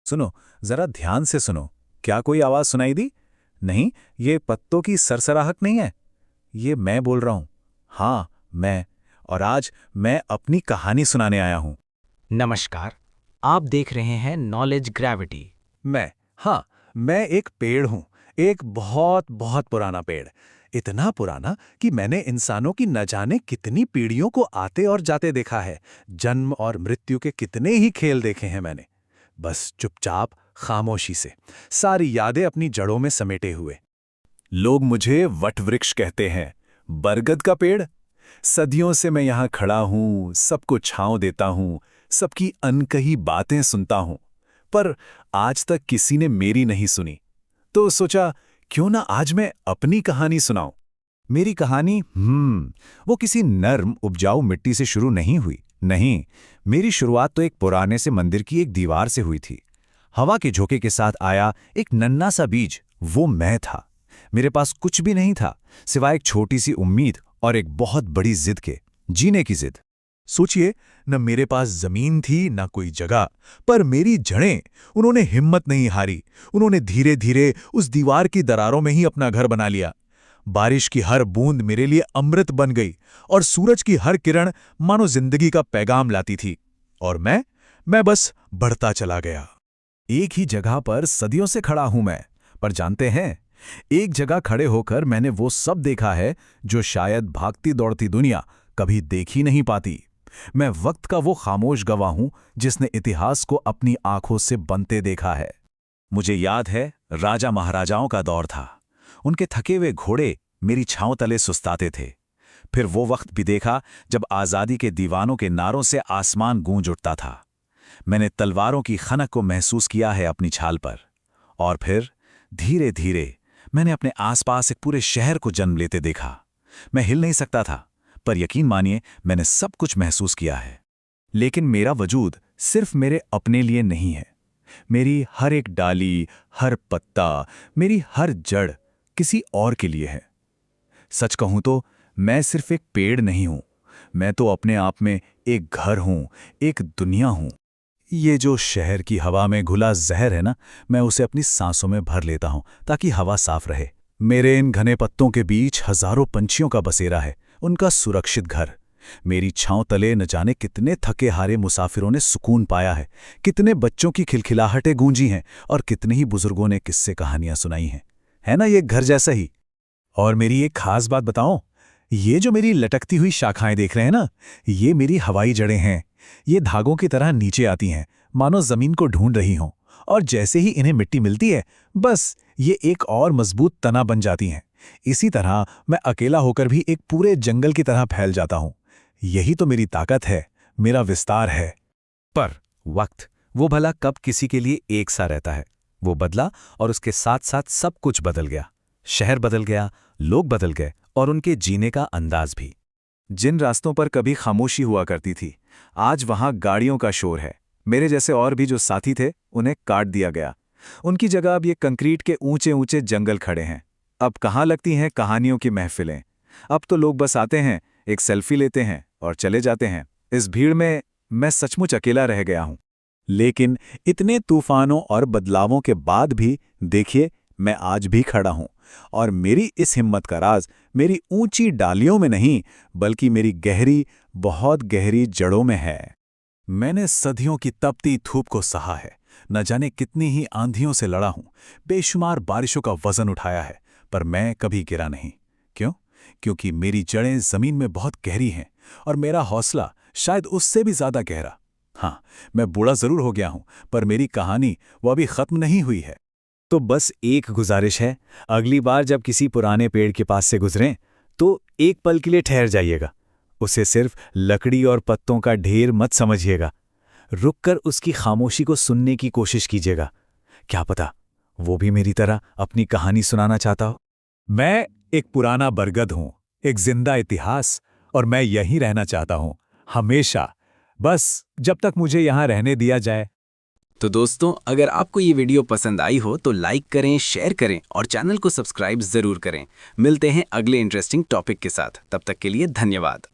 सुनो, जरा ध्यान से सुनो। क्या कोई आवाज सुनाई दी? नहीं, ये पत्तों की सरसराहट नहीं है। ये मैं बोल रहा हूं। हाँ, मैं। और आज मैं अपनी कहानी सुनाने आया हूं। नमस्कार। आप देख रहे हैं नॉलेज ग्रेविटी। हाँ, मैं एक पेड़ हूं। एक बहुत बहुत पुराना पेड़। इतना पुराना कि मैंने इंसानों की न जाने कितनी पीढ़ियों को आते और जाते देखा है। जन्म और मृत्यु के कितने ही खेल देखे हैं मैंने। बस चुपचाप, खामोशी से, सारी यादें अपनी जड़ों में समेटे हुए। लोग मुझे वटवृक्ष कहते हैं, बरगद का पेड़। सदियों से मैं यहाँ खड़ा हूँ, सबको छांव देता हूँ, सबकी अनकही बातें सुनता हूँ। पर आज तक किसी ने मेरी नहीं सुनी। तो सोचा, क्यों ना आज मैं अपनी कहानी सुनाऊं। मेरी कहानी वो किसी नर्म उपजाऊ मिट्टी से शुरू नहीं हुई। नहीं, मेरी शुरुआत तो एक पुराने से मंदिर की एक दीवार से हुई थी। हवा के झोंके के साथ आया एक नन्हा सा बीज, वो मैं था। मेरे पास कुछ भी नहीं था, सिवाय एक छोटी सी उम्मीद और एक बहुत बड़ी जिद के, जीने की जिद। सोचिए, न मेरे पास जमीन थी न कोई जगह, पर मेरी जड़ें, उन्होंने हिम्मत नहीं हारी। उन्होंने धीरे धीरे उस दीवार की दरारों में ही अपना घर बना लिया। बारिश की हर बूंद मेरे लिए अमृत बन गई और सूरज की हर किरण मानो जिंदगी का पैगाम लाती थी। और मैं बस बढ़ता चला गया। एक ही जगह पर सदियों से खड़ा हूं मैं। पर जानते हैं, एक जगह खड़े होकर मैंने वो सब देखा है जो शायद भागती दौड़ती दुनिया कभी देख ही नहीं पाती। मैं वक्त का वो खामोश गवाह हूं जिसने इतिहास को अपनी आंखों से बनते देखा है। मुझे याद है, राजा महाराजाओं का दौर था। उनके थके हुए घोड़े मेरी छांव तले सुस्ताते थे। फिर वो वक्त भी देखा जब आज़ादी के दीवानों के नारों से आसमान गूंज उठता था। मैंने तलवारों की खनक को महसूस किया है अपनी छाल पर। और फिर धीरे धीरे मैंने अपने आसपास एक पूरे शहर को जन्म लेते देखा। मैं हिल नहीं सकता था, पर यकीन मानिए, मैंने सब कुछ महसूस किया है। लेकिन मेरा वजूद सिर्फ मेरे अपने लिए नहीं है। मेरी हर एक डाली, हर पत्ता, मेरी हर जड़ किसी और के लिए है। सच कहूं तो मैं सिर्फ एक पेड़ नहीं हूं, मैं तो अपने आप में एक घर हूं, एक दुनिया हूं। ये जो शहर की हवा में घुला जहर है ना, मैं उसे अपनी सांसों में भर लेता हूं ताकि हवा साफ रहे। मेरे इन घने पत्तों के बीच हजारों पंछियों का बसेरा है, उनका सुरक्षित घर। मेरी छांव तले न जाने कितने थके हारे मुसाफिरों ने सुकून पाया है, कितने बच्चों की खिलखिलाहटें गूंजी हैं और कितने ही बुजुर्गों ने किस्से कहानियां सुनाई हैं। है ना ये घर जैसा ही। और मेरी एक खास बात बताऊं, ये जो मेरी लटकती हुई शाखाएं देख रहे हैं ना, ये मेरी हवाई जड़ें हैं। ये धागों की तरह नीचे आती हैं, मानो जमीन को ढूंढ रही हों। और जैसे ही इन्हें मिट्टी मिलती है, बस ये एक और मजबूत तना बन जाती हैं। इसी तरह मैं अकेला होकर भी एक पूरे जंगल की तरह फैल जाता हूं। यही तो मेरी ताकत है, मेरा विस्तार है। पर वक्त, वो भला कब किसी के लिए एक सा रहता है? वो बदला और उसके साथ साथ सब कुछ बदल गया। शहर बदल गया, लोग बदल गए और उनके जीने का अंदाज भी। जिन रास्तों पर कभी खामोशी हुआ करती थी, आज वहां गाड़ियों का शोर है। मेरे जैसे और भी जो साथी थे, उन्हें काट दिया गया। उनकी जगह अब ये कंक्रीट के ऊंचे ऊंचे जंगल खड़े हैं। अब कहाँ लगती हैं कहानियों की महफिलें? अब तो लोग बस आते हैं, एक सेल्फी लेते हैं और चले जाते हैं। इस भीड़ में मैं सचमुच अकेला रह गया हूं। लेकिन इतने तूफानों और बदलावों के बाद भी देखिए, मैं आज भी खड़ा हूं। और मेरी इस हिम्मत का राज मेरी ऊंची डालियों में नहीं, बल्कि मेरी गहरी, बहुत गहरी जड़ों में है। मैंने सदियों की तपती धूप को सहा है, न जाने कितनी ही आंधियों से लड़ा हूं, बेशुमार बारिशों का वजन उठाया है, पर मैं कभी गिरा नहीं। क्यों? क्योंकि मेरी जड़ें जमीन में बहुत गहरी हैं और मेरा हौसला शायद उससे भी ज्यादा गहरा। हाँ, मैं बूढ़ा जरूर हो गया हूं, पर मेरी कहानी वो अभी खत्म नहीं हुई है। तो बस एक गुजारिश है, अगली बार जब किसी पुराने पेड़ के पास से गुजरें, तो एक पल के लिए ठहर जाइएगा। उसे सिर्फ लकड़ी और पत्तों का ढेर मत समझिएगा। रुककर उसकी खामोशी को सुनने की कोशिश कीजिएगा। क्या पता, वो भी मेरी तरह अपनी कहानी सुनाना चाहता हो। मैं एक पुराना बरगद हूं, एक जिंदा इतिहास, और मैं यहीं रहना चाहता हूं, हमेशा। बस जब तक मुझे यहां रहने दिया जाए। तो दोस्तों, अगर आपको ये वीडियो पसंद आई हो तो लाइक करें, शेयर करें और चैनल को सब्सक्राइब जरूर करें। मिलते हैं अगले इंटरेस्टिंग टॉपिक के साथ। तब तक के लिए धन्यवाद।